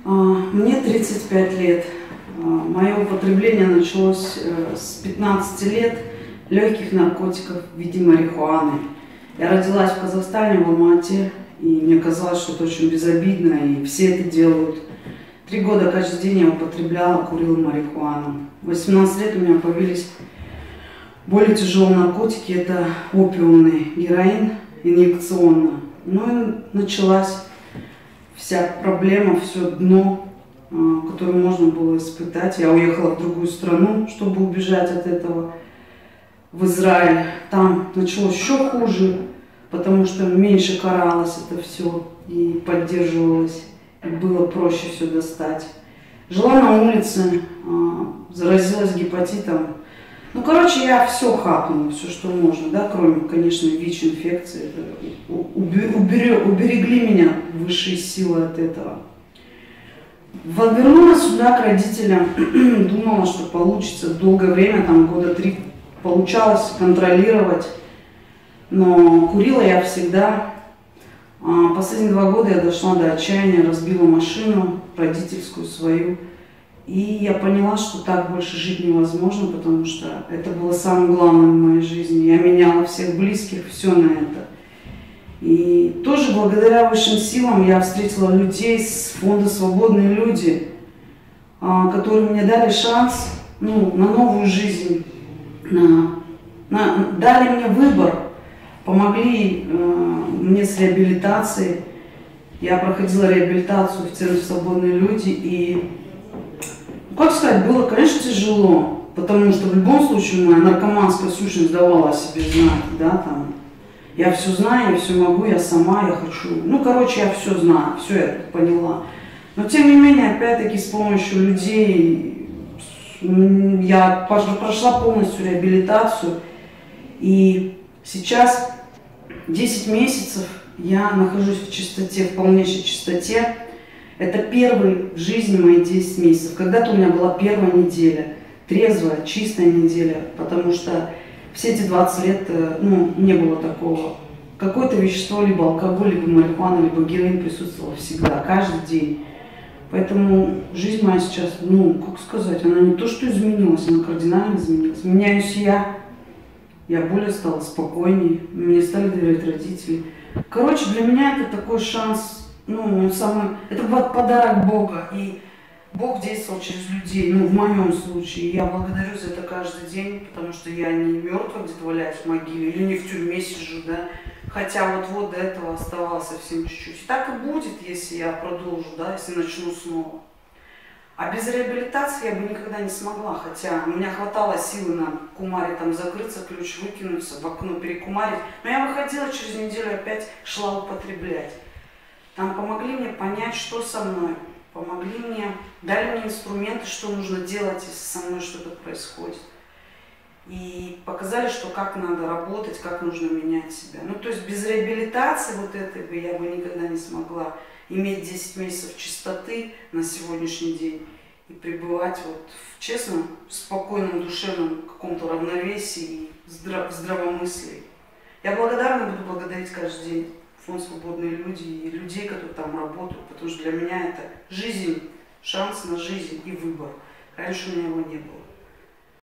Мне 35 лет. Мое употребление началось с 15 лет легких наркотиков в виде марихуаны. Я родилась в Казахстане, в Алмате, и мне казалось, что это очень безобидно, и все это делают. 3 года каждый день я употребляла, курила марихуану. В 18 лет у меня появились более тяжелые наркотики, это опиумный героин, инъекционно. Ну и началась вся проблема, все дно, которое можно было испытать. Я уехала в другую страну, чтобы убежать от этого, в Израиль. Там началось еще хуже, потому что меньше каралось это все и поддерживалось, и было проще все достать. Жила на улице, заразилась гепатитом. Ну, короче, я все хапнула, все, что можно, да, кроме, конечно, ВИЧ-инфекции. Уберегли меня высшие силы от этого. Вернулась сюда к родителям, думала, что получится. Долгое время, там года 3, получалось контролировать, но курила я всегда. Последние 2 года я дошла до отчаяния, разбила машину родительскую свою. И я поняла, что так больше жить невозможно, потому что это было самым главным в моей жизни. Я меняла всех близких, все на это. И тоже благодаря высшим силам я встретила людей с фонда «Свободные люди», которые мне дали шанс на новую жизнь, дали мне выбор, помогли мне с реабилитацией. Я проходила реабилитацию в центре «Свободные люди», и, как сказать, было, конечно, тяжело, потому что в любом случае моя наркоманская сущность давала о себе знать, да, там. Я все знаю, я все могу, я сама, я хочу. Ну, короче, я все знаю, все я поняла. Но, тем не менее, опять-таки, с помощью людей я прошла полностью реабилитацию. И сейчас 10 месяцев я нахожусь в чистоте, в полнейшей чистоте. Это первый в жизни мои 10 месяцев. Когда-то у меня была первая неделя, трезвая, чистая неделя, потому что все эти 20 лет, не было такого. Какое-то вещество, либо алкоголь, либо марихуана, либо героин присутствовало всегда, каждый день. Поэтому жизнь моя сейчас, как сказать, она не то что изменилась, она кардинально изменилась. Меняюсь я более стала спокойнее, мне стали доверять родители. Короче, для меня это такой шанс, это подарок Бога. И Бог действовал через людей, в моем случае. Я благодарю за это каждый день, потому что я не мертва где-то валяюсь в могиле, или не в тюрьме сижу, да. Хотя вот до этого оставалось совсем чуть-чуть. И так и будет, если я продолжу, да, если начну снова. А без реабилитации я бы никогда не смогла, хотя у меня хватало силы на кумаре там закрыться, ключ выкинуться, в окно перекумарить. Но я выходила через неделю, опять шла употреблять. Там помогли мне понять, что со мной. Помогли мне, дали мне инструменты, что нужно делать, если со мной что-то происходит. И показали, что как надо работать, как нужно менять себя. То есть без реабилитации вот этой бы я бы никогда не смогла иметь 10 месяцев чистоты на сегодняшний день и пребывать в честном, спокойном, душевном каком-то равновесии и в здравомыслии. Я благодарна буду благодарить каждый день фонд «Свободные люди» и людей, которые там работают, потому что для меня это жизнь, шанс на жизнь и выбор. Раньше у меня его не было.